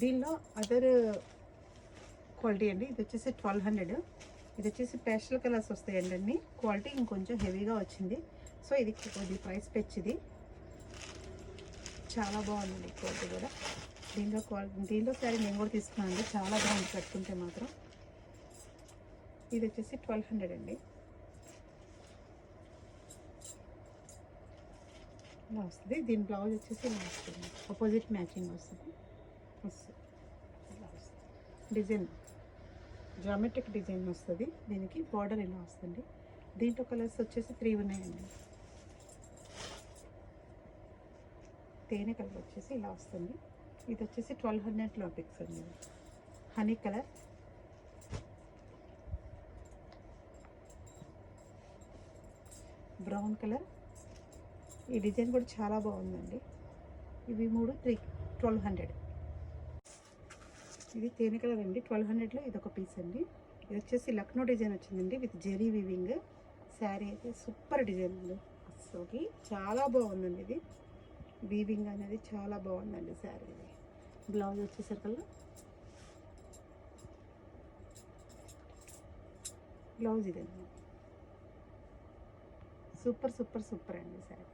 దీనిలో other quality అండి. ఇది వచ్చేసి 1200. ఇది వచ్చేసి పేస్టల్ కలర్స్ వస్తాయండి అన్ని. క్వాలిటీ ఇంకొంచెం హెవీగా వచ్చింది. సో ఇది కొద్ది ప్రైస్ పెంచింది. చాలా బాగుందండి క్వాలిటీ కూడా. దీనిలో శారీ నేను కూడా తీసుకున్నాను అండి. చాలా బాగుంది కట్టుకుంటే మాత్రం. ఇది వచ్చేసి 1200 అండి. ఇలా వస్తుంది. దీని బ్లౌజ్ వచ్చేసి ఇలా వస్తుంది. ఆపోజిట్ మ్యాచింగ్ వస్తుంది. ఇలా వస్తుంది. డిజైన్ జామెట్రిక్ డిజైన్ వస్తుంది. దీనికి బార్డర్ ఇలా వస్తుంది. దీంట్లో కలర్స్ వచ్చేసి 3 ఉన్నాయండి. తేనె కలర్ వచ్చేసి ఇలా వస్తుంది. ఇది వచ్చేసి 1200లో పిక్స్ అండి. Honey colour, brown colour. ఈ డిజైన్ కూడా చాలా బాగుందండి. ఇవి 1200. ఇది తేనె కలర్ అండి. 1200లో ఇది ఒక పీస్ అండి. ఇది వచ్చేసి లక్నో డిజైన్ వచ్చిందండి విత్ జెరీ వీవింగ్. శారీ అయితే సూపర్ డిజైన్ అండి. అసలుకి చాలా బాగుందండి. ఇది వీవింగ్ అనేది చాలా బాగుందండి శారీ. ఇది బ్లౌజ్ వచ్చేసరికల్లా బ్లౌజ్ ఇదండి. సూపర్ సూపర్ సూపర్ అండి శారీ.